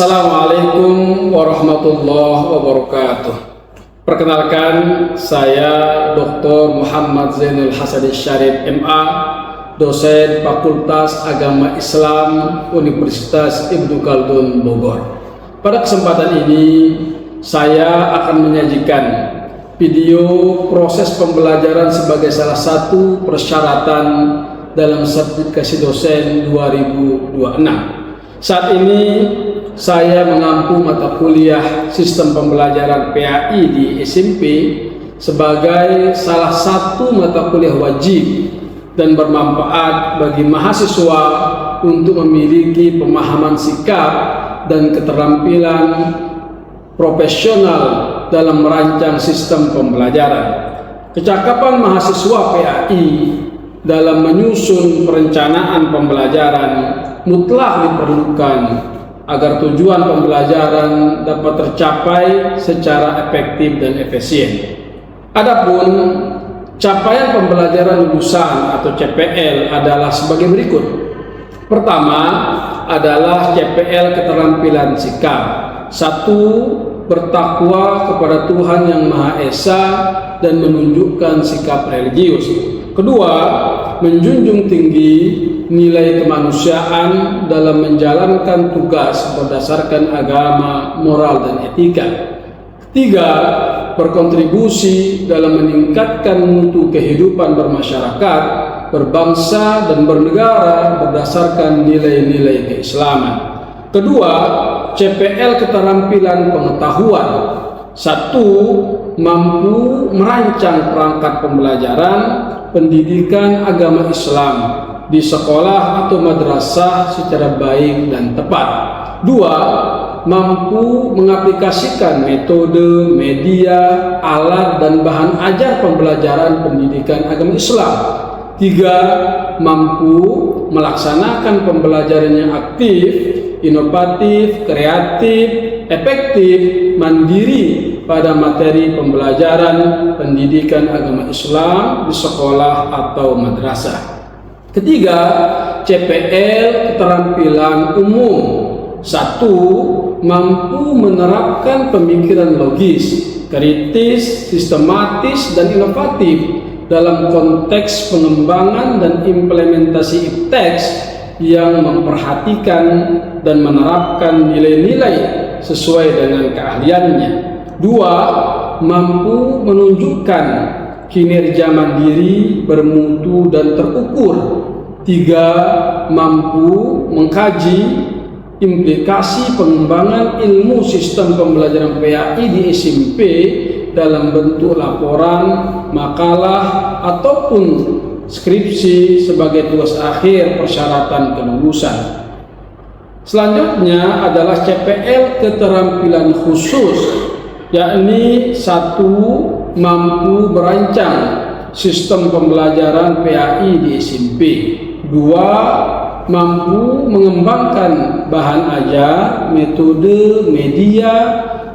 Assalamualaikum warahmatullahi wabarakatuh. Perkenalkan, saya Dr. Muhammad Zainul Hasadis Syarif MA, dosen Fakultas Agama Islam Universitas Ibnu Khaldun Bogor. Pada kesempatan ini, saya akan menyajikan video proses pembelajaran sebagai salah satu persyaratan dalam sertifikasi dosen 2026. Saat ini saya mengampu mata kuliah sistem pembelajaran PAI di SMP sebagai salah satu mata kuliah wajib dan bermanfaat bagi mahasiswa untuk memiliki pemahaman sikap dan keterampilan profesional dalam merancang sistem pembelajaran. Kecakapan mahasiswa PAI dalam menyusun perencanaan pembelajaran mutlak diperlukan agar tujuan pembelajaran dapat tercapai secara efektif dan efisien. Adapun capaian pembelajaran lulusan atau CPL adalah sebagai berikut. Pertama adalah CPL keterampilan sikap. 1. Bertakwa kepada Tuhan Yang Maha Esa dan menunjukkan sikap religius. Kedua, menjunjung tinggi nilai kemanusiaan dalam menjalankan tugas berdasarkan agama, moral, dan etika. Ketiga, berkontribusi dalam meningkatkan mutu kehidupan bermasyarakat, berbangsa, dan bernegara berdasarkan nilai-nilai keislaman. Kedua, CPL keterampilan pengetahuan. 1. Mampu merancang perangkat pembelajaran pendidikan agama Islam di sekolah atau madrasah secara baik dan tepat. 2. Mampu mengaplikasikan metode, media, alat, dan bahan ajar pembelajaran pendidikan agama Islam. 3. Mampu melaksanakan pembelajaran yang aktif, inovatif, kreatif, efektif, mandiri pada materi pembelajaran pendidikan agama Islam di sekolah atau madrasah. Ketiga, CPL keterampilan umum. 1. Mampu menerapkan pemikiran logis, kritis, sistematis, dan inovatif dalam konteks pengembangan dan implementasi IPTEX yang memperhatikan dan menerapkan nilai-nilai sesuai dengan keahliannya. 2. Mampu menunjukkan kinerja mandiri, bermutu, dan terukur. 3. Mampu mengkaji implikasi pengembangan ilmu sistem pembelajaran PAI di SMP dalam bentuk laporan, makalah, ataupun skripsi sebagai tugas akhir persyaratan kelulusan. Selanjutnya adalah CPL keterampilan khusus, yakni 1. Mampu merancang sistem pembelajaran PAI di SMP. 2. Mampu mengembangkan bahan ajar, metode, media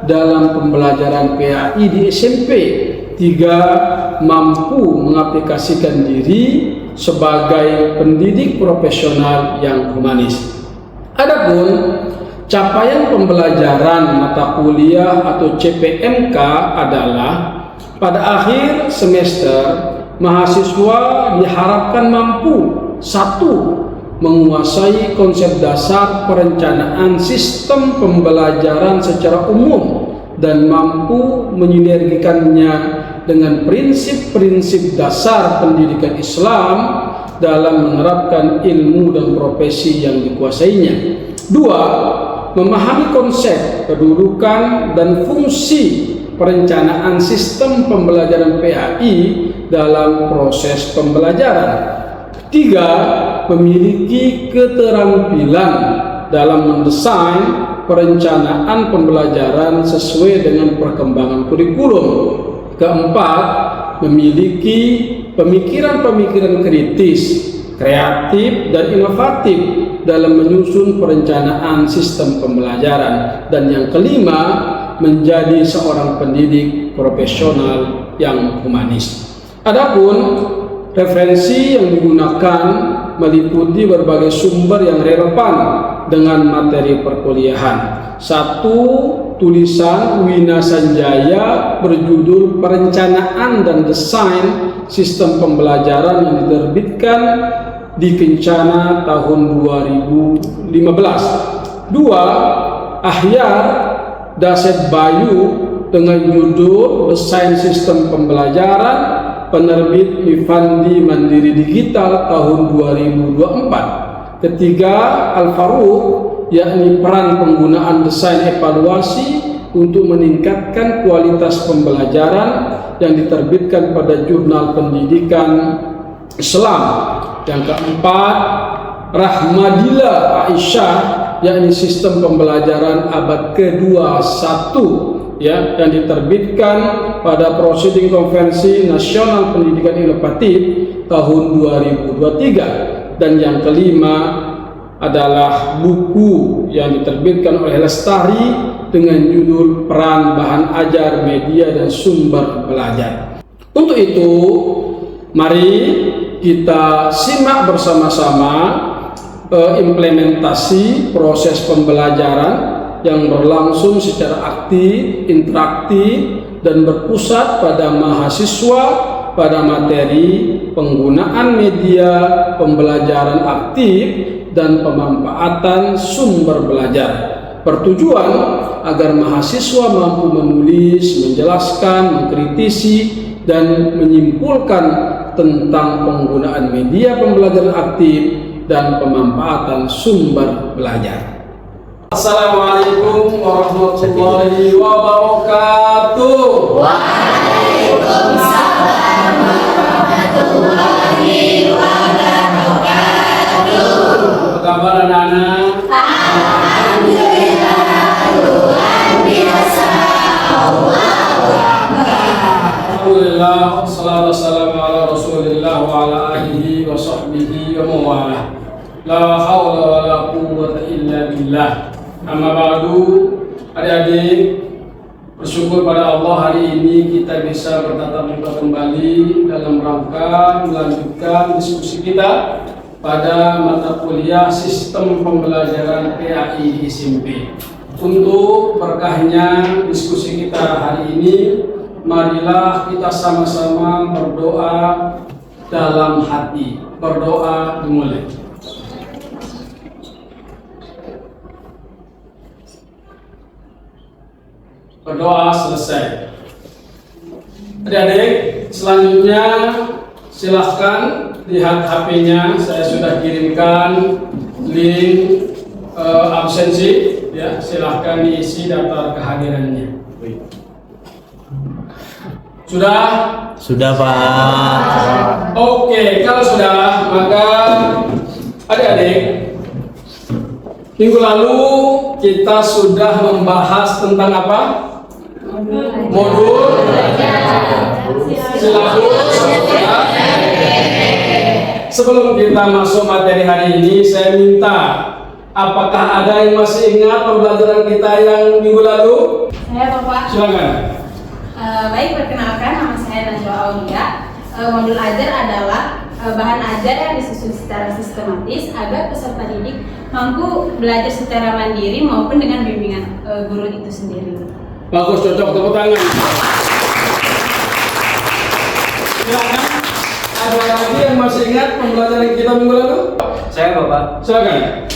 dalam pembelajaran PAI di SMP. 3. Mampu mengaplikasikan diri sebagai pendidik profesional yang humanis. Adapun capaian pembelajaran mata kuliah atau CPMK adalah pada akhir semester mahasiswa diharapkan mampu 1. Menguasai konsep dasar perencanaan sistem pembelajaran secara umum dan mampu menyinergikannya dengan prinsip-prinsip dasar pendidikan Islam dalam menerapkan ilmu dan profesi yang dikuasainya. 2. Memahami konsep, kedudukan, dan fungsi perencanaan sistem pembelajaran PAI dalam proses pembelajaran. 3. Memiliki keterampilan dalam mendesain perencanaan pembelajaran sesuai dengan perkembangan kurikulum. 4. Memiliki pemikiran-pemikiran kritis, kreatif, dan inovatif dalam menyusun perencanaan sistem pembelajaran. Dan yang kelima, menjadi seorang pendidik profesional yang humanis. Adapun referensi yang digunakan meliputi berbagai sumber yang relevan dengan materi perkuliahan. Satu, tulisan Wina Sanjaya berjudul Perencanaan dan Desain Sistem Pembelajaran yang diterbitkan di Kencana tahun 2015. Dua, Ahyar Dasep Bayu dengan judul Desain Sistem Pembelajaran, penerbit Mifandi Mandiri Digital tahun 2024. Ketiga, Al-Faruq, yakni peran penggunaan desain evaluasi untuk meningkatkan kualitas pembelajaran, yang diterbitkan pada Jurnal Pendidikan Islam. Yang keempat, Rahmadila Aisyah, yakni sistem pembelajaran abad ke-21, ya, yang diterbitkan pada Proceeding Konvensi Nasional Pendidikan Inovatif tahun 2023. Dan yang kelima adalah buku yang diterbitkan oleh Lestari dengan judul Peran Bahan Ajar, Media dan Sumber Belajar. Untuk itu, mari kita simak bersama-sama implementasi proses pembelajaran yang berlangsung secara aktif, interaktif, dan berpusat pada mahasiswa pada materi penggunaan media pembelajaran aktif dan pemanfaatan sumber belajar. Bertujuan agar mahasiswa mampu menulis, menjelaskan, mengkritisi, dan menyimpulkan tentang penggunaan media pembelajaran aktif dan pemanfaatan sumber belajar. Assalamualaikum warahmatullahi wabarakatuh. Waalaikumsalam warahmatullahi wabarakatuh. Apa kabar anak-anak? Alhamdulillah, luar biasa. Allahu Akbar. Alhamdulillah, salatu wassalamu ala Rasulillah wa ala alihi wa sahbihi wa mawalah. La hawla wa la quwwata illa billah. Amma ba'du, adik-adik, bersyukur pada Allah hari ini kita bisa bertatap muka kembali dalam rangka melanjutkan diskusi kita pada mata kuliah Sistem Pembelajaran PAI di SMP. Untuk berkahnya diskusi kita hari ini, marilah kita sama-sama berdoa dalam hati. Berdoa dimulai. Berdoa selesai. Adik-adik, selanjutnya silahkan lihat HP-nya. Saya sudah kirimkan link absensi, ya. Silahkan diisi daftar kehadirannya. Sudah? Sudah, Pak. Oke, kalau sudah, maka adik-adik, minggu lalu kita sudah membahas tentang apa? Modul silabus. Sebelum kita masuk materi hari ini, saya minta, apakah ada yang masih ingat pembelajaran kita yang minggu lalu? Saya Bapak. Silakan. Baik, perkenalkan, nama saya Najwa Aulia. Modul ajar adalah bahan ajar yang disusun secara sistematis agar peserta didik mampu belajar secara mandiri maupun dengan bimbingan guru itu sendiri. Bagus, cocok, tepuk tangan. Silakan. Ada lagi yang masih ingat pembelajaran kita minggu lalu? Saya, Bapak. Silakan.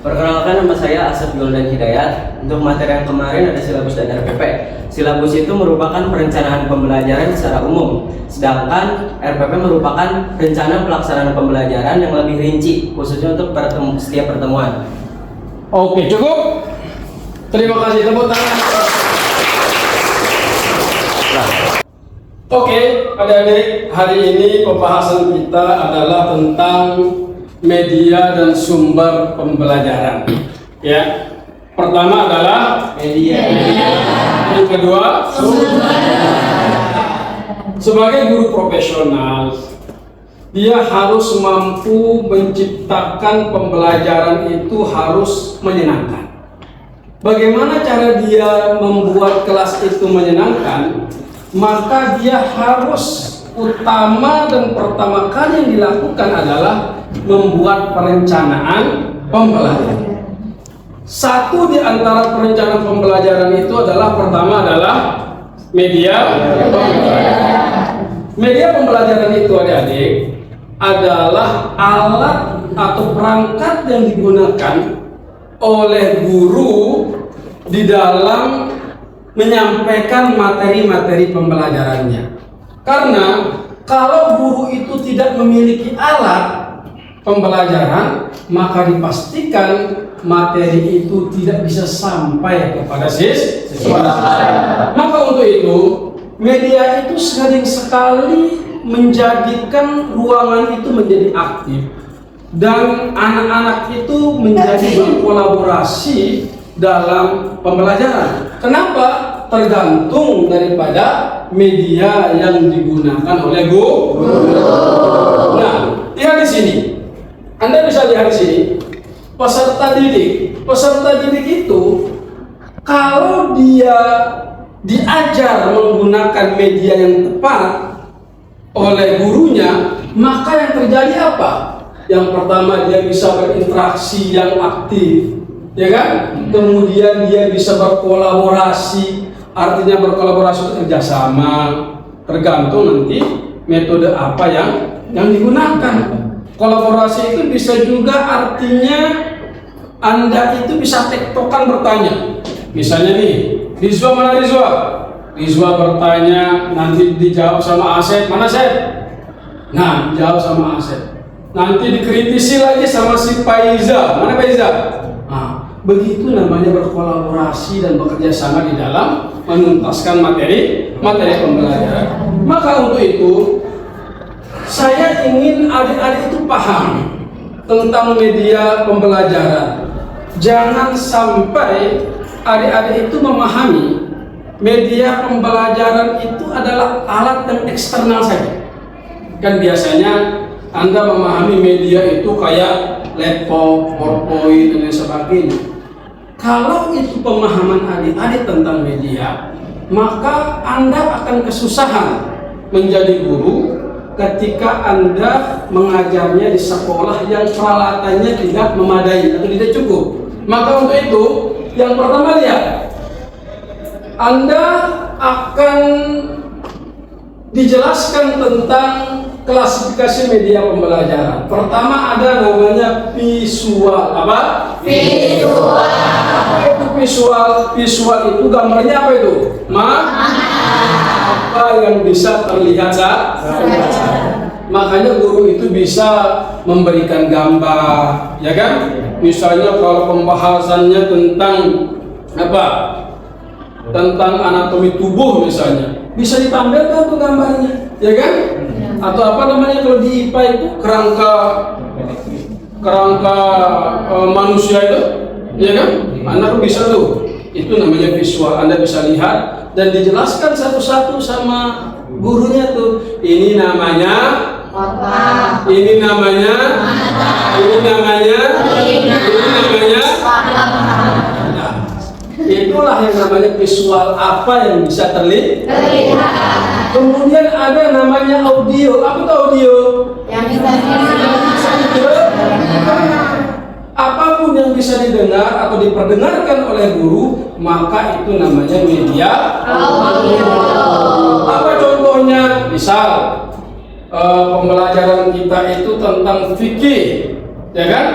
Perkenalkan, nama saya Asep Goldan Hidayat. Untuk materi yang kemarin ada silabus dan RPP. Silabus itu merupakan perencanaan pembelajaran secara umum, sedangkan RPP merupakan rencana pelaksanaan pembelajaran yang lebih rinci, khususnya untuk setiap pertemuan. Oke, cukup. Terima kasih, tepuk tangan. Oke, adik-adik, hari ini pembahasan kita adalah tentang media dan sumber pembelajaran. Ya, pertama adalah media. Yang kedua, sumber. Sebagai guru profesional, dia harus mampu menciptakan pembelajaran itu harus menyenangkan. Bagaimana cara dia membuat kelas itu menyenangkan? Maka dia harus utama dan pertama kali yang dilakukan adalah membuat perencanaan pembelajaran. Satu di antara perencanaan pembelajaran itu adalah pertama adalah media pembelajaran. Media pembelajaran itu adik-adik adalah alat atau perangkat yang digunakan oleh guru di dalam menyampaikan materi-materi pembelajarannya. Karena kalau guru itu tidak memiliki alat pembelajaran, maka dipastikan materi itu tidak bisa sampai kepada siswa. Maka untuk itu, media itu sering sekali menjadikan ruangan itu menjadi aktif dan anak-anak itu menjadi berkolaborasi dalam pembelajaran. Kenapa? Tergantung daripada media yang digunakan oleh guru. Nah, lihat di sini. Anda bisa lihat di sini, peserta didik. Peserta didik itu kalau dia diajar menggunakan media yang tepat oleh gurunya, maka yang terjadi apa? Yang pertama, dia bisa berinteraksi yang aktif, ya kan? Kemudian dia bisa berkolaborasi. Artinya berkolaborasi itu kerjasama, tergantung nanti metode apa yang digunakan. Kolaborasi itu bisa juga artinya Anda itu bisa tektokan bertanya. Misalnya nih, Rizwa mana Rizwa? Rizwa bertanya, nanti dijawab sama Asep. Mana Asep? Nah, dijawab sama Asep. Nanti dikritisi lagi sama si Faiza. Mana Faiza? Nah, begitu namanya berkolaborasi dan bekerja sama di dalam menuntaskan materi pembelajaran. Maka untuk itu, saya ingin adik-adik itu paham tentang media pembelajaran. Jangan sampai adik-adik itu memahami media pembelajaran itu adalah alat yang eksternal saja. Kan biasanya Anda memahami media itu kayak laptop, PowerPoint, dan lain sebagainya. Kalau itu pemahaman adik-adik tentang media, maka Anda akan kesusahan menjadi guru ketika Anda mengajarnya di sekolah yang peralatannya tidak memadai atau tidak cukup. Maka untuk itu, yang pertama lihat, Anda akan dijelaskan tentang klasifikasi media pembelajaran. Pertama ada namanya visual. Apa? Visual. Apa itu visual? Visual itu gambarnya apa itu? Apa yang bisa terlihat saja. Makanya guru itu bisa memberikan gambar, ya kan? Misalnya kalau pembahasannya tentang apa? Tentang anatomi tubuh misalnya, bisa ditampilkan tuh gambarnya, ya kan? Atau apa namanya kalau di IPA itu kerangka manusia itu, ya kan? Anak bisa tuh, itu namanya visual. Anda bisa lihat dan dijelaskan satu-satu sama gurunya tuh. Ini namanya Otak. ini namanya ini namanya Nah, itulah yang namanya visual, apa yang bisa terlihat. Kemudian ada namanya audio. Apa itu audio? Yang bisa Apapun yang bisa didengar atau diperdengarkan oleh guru, maka itu namanya media audio. Apa contohnya? Misal pembelajaran kita itu tentang fikih, ya kan?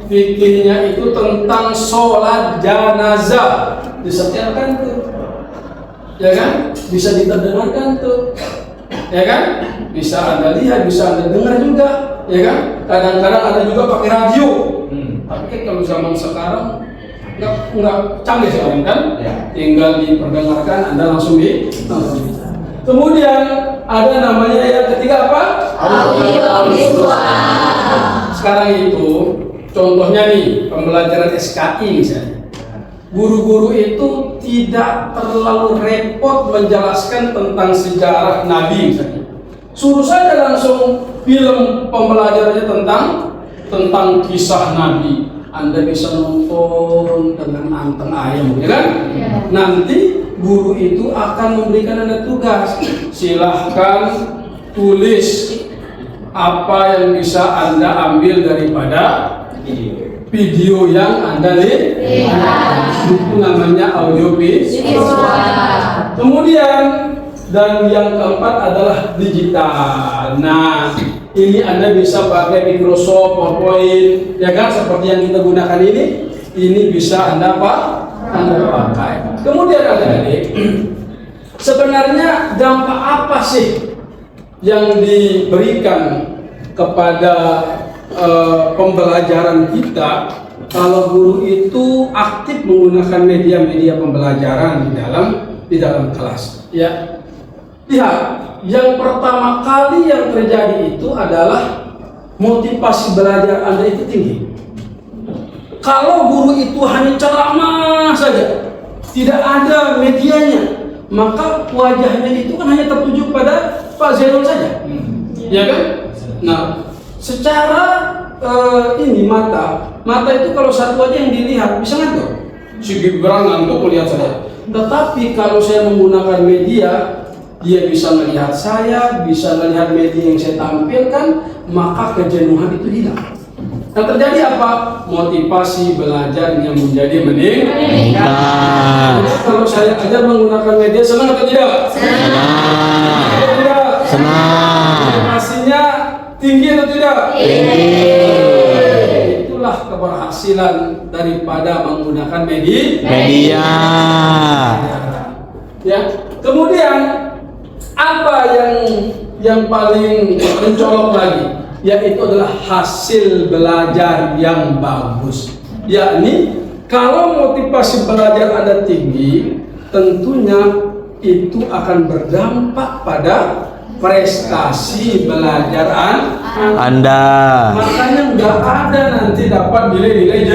Fikihnya itu tentang sholat janazah, disetiakan tuh, ya kan? Bisa diterdengarkan tuh, ya kan? Bisa Anda lihat, bisa Anda dengar juga, ya kan? Kadang-kadang ada juga pakai radio. Tapi kan kalau zaman sekarang nggak canggih sekarang kan? Tinggal diperdengarkan, Anda langsung bisa. Kemudian ada namanya yang ketiga apa? audio visual. Sekarang itu contohnya nih pembelajaran SKI misalnya. Guru-guru itu tidak terlalu repot menjelaskan tentang sejarah Nabi misalnya. Suruh saja langsung film pembelajarannya tentang kisah Nabi. Anda bisa nonton dengan anteng ayam, ya kan? Nanti guru itu akan memberikan Anda tugas. Silahkan tulis apa yang bisa Anda ambil daripada video. video yang Anda lihat. Itu namanya audio visual. Kemudian dan yang keempat adalah digital. Nah, ini Anda bisa pakai Microsoft PowerPoint, ya kan? Seperti yang kita gunakan ini bisa Anda pakai. Kemudian adik-adik, sebenarnya dampak apa sih yang diberikan kepada pembelajaran kita kalau guru itu aktif menggunakan media-media pembelajaran di dalam kelas? Ya, lihat, yang pertama kali yang terjadi itu adalah motivasi belajar Anda itu tinggi. Kalau guru itu hanya ceramah saja, tidak ada medianya, maka wajahnya itu kan hanya tertuju pada Pak Zainul saja, ya kan? Nah, secara ini mata itu kalau satu aja yang dilihat bisa ngantuk. Si Gibran ngantuk melihat saya. Tetapi kalau saya menggunakan media, dia bisa melihat saya, bisa melihat media yang saya tampilkan, maka kejenuhan itu hilang. Yang terjadi apa? Motivasi belajar yang menjadi meningkat. Kalau saya ajar menggunakan media, senang atau tidak? Senang. Motivasinya tinggi atau tidak? Tinggi. Itulah keberhasilan daripada menggunakan media. Ya. Kemudian apa yang paling mencolok lagi? Yaitu adalah hasil belajar yang bagus. Yakni kalau motivasi belajar Anda tinggi, tentunya itu akan berdampak pada prestasi belajar Anda. Makanya nggak ada nanti dapat nilai-nilai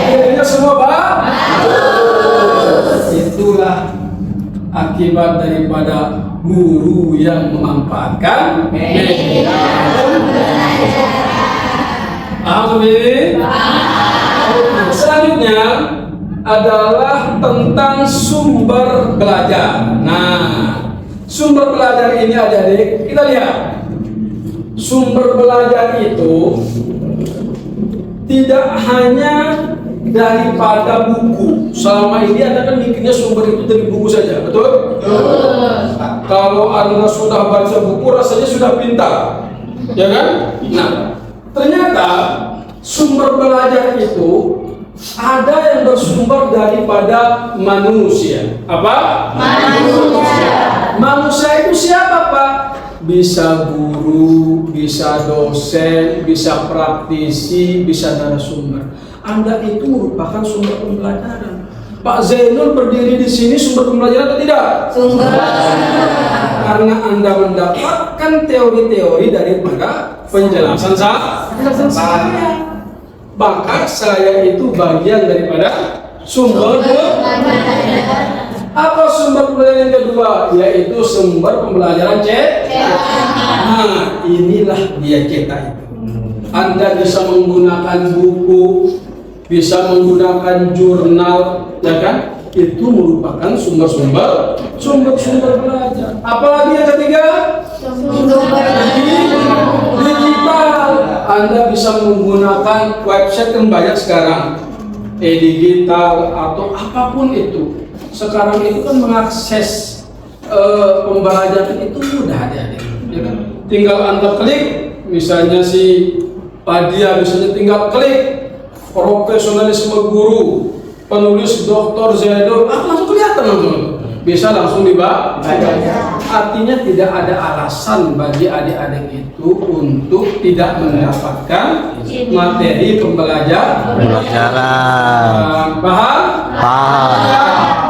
nilainya semua bagus. Itulah akibat daripada guru yang memanfaatkan media. Selanjutnya adalah tentang sumber belajar. Nah, sumber belajar ini adik-adik, kita lihat. Sumber belajar itu tidak hanya daripada buku. Selama ini Anda kan mikirnya sumber itu dari buku saja, betul? Kalau Anda sudah baca buku, rasanya sudah pintar, ya kan? Nah, ternyata sumber belajar itu ada yang bersumber daripada manusia. Apa? Manusia itu siapa, Pak? Bisa guru, bisa dosen, bisa praktisi, bisa narasumber. Anda itu merupakan sumber pembelajaran. Pak Zainul berdiri di sini sumber pembelajaran atau tidak? Sumber. Karena Anda mendapatkan teori-teori daripada penjelasan saya. Maka saya itu bagian daripada sumber pembelajaran. Apa sumber pembelajaran yang kedua? Yaitu sumber pembelajaran Nah, inilah dia cetak itu. Anda bisa menggunakan buku, bisa menggunakan jurnal, ya kan? Itu merupakan sumber-sumber belajar. Apalagi yang ketiga? Digital. Anda bisa menggunakan website yang banyak sekarang, digital atau apapun itu. Sekarang itu kan mengakses pembelajaran itu mudah adik-adik, ya kan? Tinggal Anda klik, misalnya si Padia misalnya tinggal klik profesionalisme guru, penulis Dr. Zainul, langsung kelihatan langsung. Bisa langsung dibaca. Artinya tidak ada alasan bagi adik-adik itu untuk tidak mendapatkan materi pembelajaran. Paham?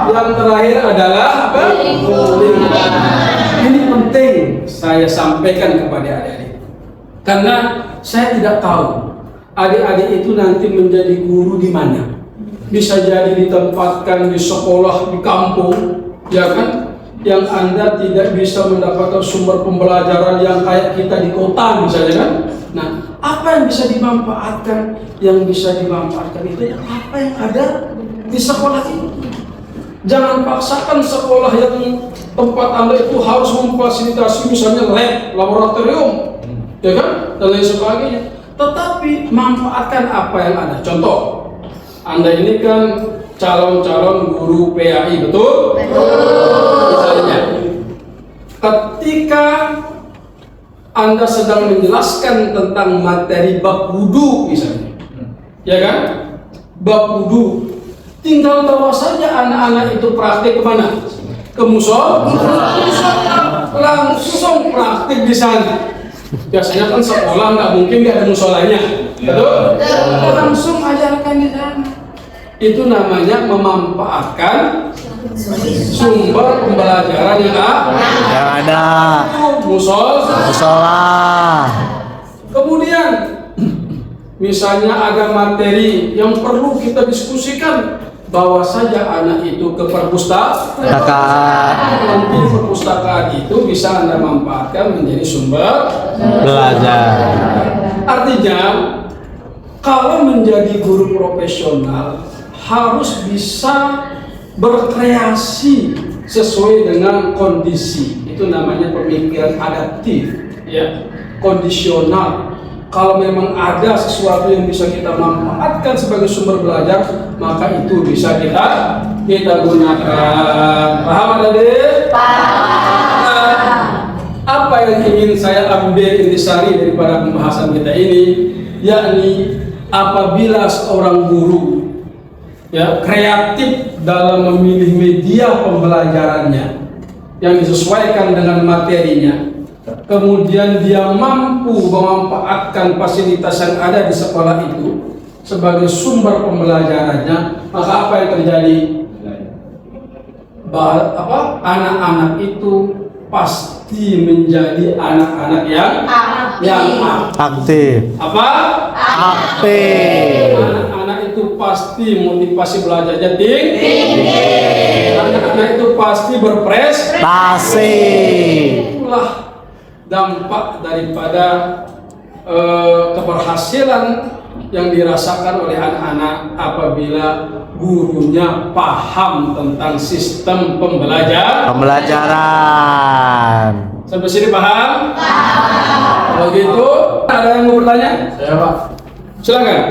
Yang terakhir adalah apa? Ini penting saya sampaikan kepada adik-adik, karena saya tidak tahu adik-adik itu nanti menjadi guru di mana. Bisa jadi ditempatkan di sekolah di kampung, ya kan? Yang Anda tidak bisa mendapatkan sumber pembelajaran yang kayak kita di kota misalnya kan? Nah, apa yang bisa dimanfaatkan? Yang bisa dimanfaatkan itu yang apa yang ada di sekolah itu. Jangan paksakan sekolah yang tempat Anda itu harus memfasilitasi misalnya lab, laboratorium, ya kan? Dan lain sebagainya. tetapi manfaatkan apa yang ada. Contoh, Anda ini kan calon-calon guru PAI, betul? Misalnya, ketika Anda sedang menjelaskan tentang materi bab wudu misalnya, ya kan? Bab wudu, tinggal bawa saja anak-anak itu praktik kemana? Ke musola, langsung praktik di sana. Biasanya kan sekolah nggak mungkin nggak ada musolanya, betul? Langsung ajarkan di sana. Itu namanya memanfaatkan sumber pembelajaran yang ada. Musola. Kemudian misalnya ada materi yang perlu kita diskusikan, bawa saja anak itu ke perpustakaan. Nanti perpustakaan itu bisa Anda manfaatkan menjadi sumber Belajar. Artinya, kalau menjadi guru profesional harus bisa berkreasi sesuai dengan kondisi. Itu namanya pemikiran adaptif, ya, kondisional. Kalau memang ada sesuatu yang bisa kita manfaatkan sebagai sumber belajar, maka itu bisa kita gunakan. Paham adik? Paham. Apa yang ingin saya ambil intisari daripada pembahasan kita ini, yakni apabila seorang guru ya kreatif dalam memilih media pembelajarannya yang disesuaikan dengan materinya, kemudian dia mampu memanfaatkan fasilitas yang ada di sekolah itu sebagai sumber pembelajarannya, maka apa yang terjadi? Anak-anak itu pasti menjadi anak-anak yang Aktif. Aktif. Anak-anak itu pasti motivasi belajarnya tinggi. Anak-anak itu pasti berprestasi. Itulah dampak daripada keberhasilan yang dirasakan oleh anak-anak apabila gurunya paham tentang sistem pembelajaran. Sampai sini paham? Kalau gitu, ada yang mau bertanya? Saya Pak. Silakan.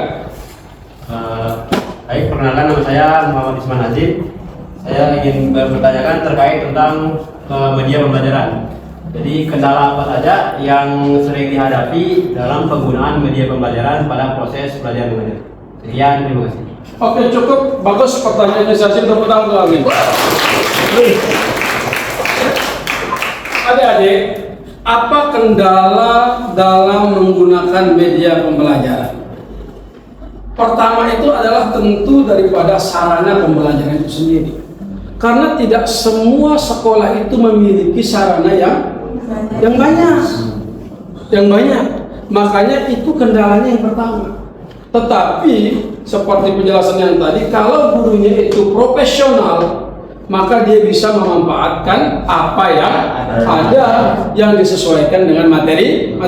Baik, perkenalkan nama saya Muhammad Isman Nazib. Saya ingin bertanyakan terkait tentang media pembelajaran. Jadi kendala apa saja yang sering dihadapi dalam penggunaan media pembelajaran pada proses belajar mengajar? Sekian, terima kasih. Oke, cukup bagus pertanyaannya. Saya tepuk tangan lagi. Adik-adik, apa kendala dalam menggunakan media pembelajaran? Pertama itu adalah tentu daripada sarana pembelajaran itu sendiri. Karena tidak semua sekolah itu memiliki sarana yang banyak. Makanya itu kendalanya yang pertama. Tetapi seperti penjelasan yang tadi, kalau gurunya itu profesional, maka dia bisa memanfaatkan apa yang ada yang disesuaikan dengan materi.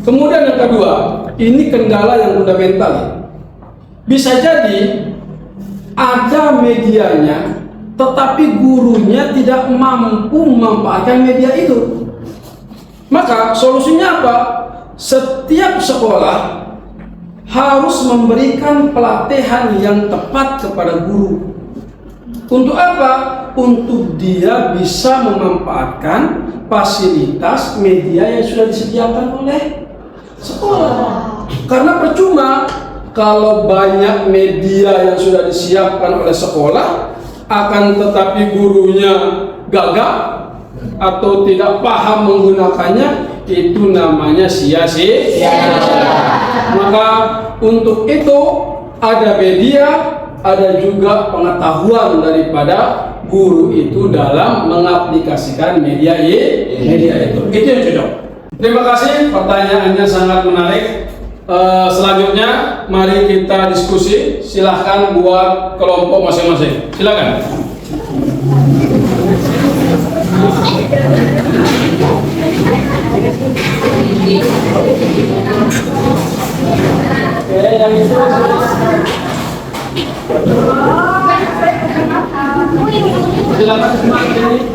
Kemudian yang kedua, ini kendala yang fundamental. Bisa jadi ada medianya, tetapi gurunya tidak mampu memanfaatkan media itu. Maka solusinya apa? Setiap sekolah harus memberikan pelatihan yang tepat kepada guru. Untuk apa? Untuk dia bisa memanfaatkan fasilitas media yang sudah disediakan oleh sekolah. Karena percuma kalau banyak media yang sudah disiapkan oleh sekolah, akan tetapi gurunya gagap atau tidak paham menggunakannya, itu namanya sia-sia. Maka untuk itu ada media, ada juga pengetahuan daripada guru itu dalam mengaplikasikan media itu. Itu yang cocok. Terima kasih, pertanyaannya sangat menarik. Selanjutnya mari kita diskusi. Silahkan buat kelompok masing-masing. Silakan. Oke, yang itu silakan semua ini.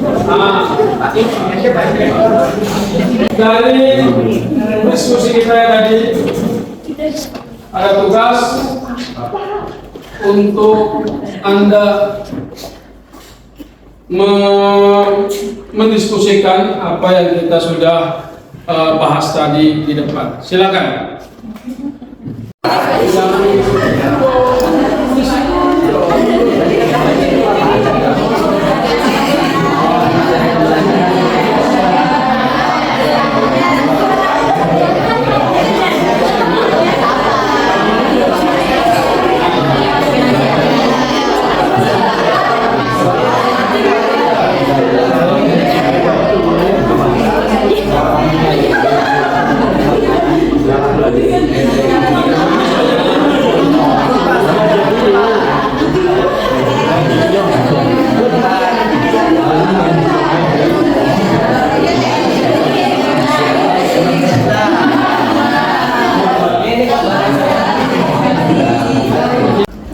Dari diskusi kita tadi, ada tugas untuk Anda mendiskusikan apa yang kita sudah bahas tadi di depan. Silakan.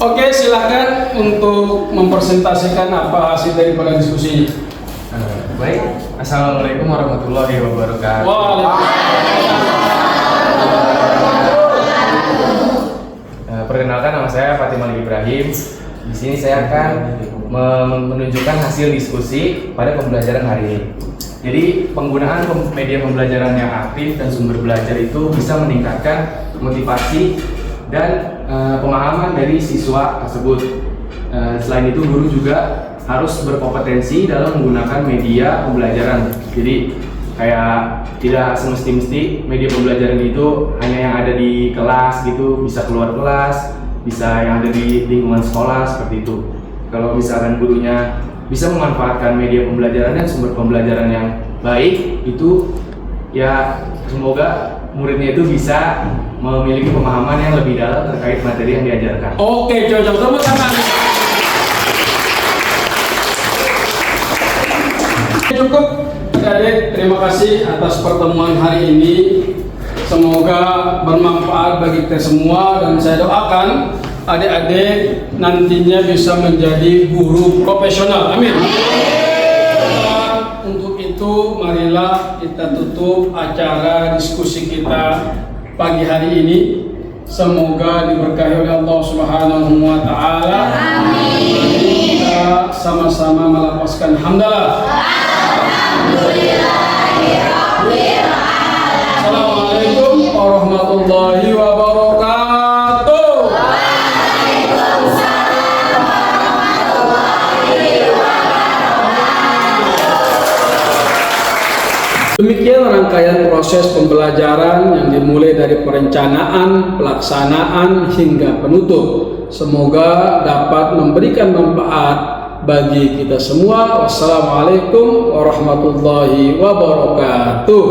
Oke, silakan untuk mempresentasikan apa hasil daripada diskusi ini. Baik, Assalamualaikum warahmatullahi wabarakatuh. Perkenalkan, nama saya Fatim Ali Ibrahim. Di sini saya akan menunjukkan hasil diskusi pada pembelajaran hari ini. Jadi penggunaan media pembelajaran yang aktif dan sumber belajar itu bisa meningkatkan motivasi dan pemahaman dari siswa tersebut. Selain itu, guru juga harus berkompetensi dalam menggunakan media pembelajaran. Jadi kayak tidak semesti-mesti media pembelajaran itu hanya yang ada di kelas gitu, bisa keluar kelas, bisa yang ada di lingkungan sekolah seperti itu. Kalau misalkan gurunya bisa memanfaatkan media pembelajaran dan sumber pembelajaran yang baik, itu ya semoga muridnya itu bisa memiliki pemahaman yang lebih dalam terkait materi yang diajarkan. Oke, cocok, tepuk tangan. Cukup, adik, terima kasih atas pertemuan hari ini. Semoga bermanfaat bagi kita semua dan saya doakan adik-adik nantinya bisa menjadi guru profesional. Amin. Untuk itu, marilah kita tutup acara diskusi kita pagi hari ini. Semoga diberkahi oleh Allah Subhanahu wa taala. Amin. Kita sama-sama melafazkan hamdalah. Assalamualaikum warahmatullahi wabarakatuh. Demikian rangkaian proses pembelajaran yang dimulai dari perencanaan, pelaksanaan hingga penutup. Semoga dapat memberikan manfaat bagi kita semua. Wassalamualaikum warahmatullahi wabarakatuh.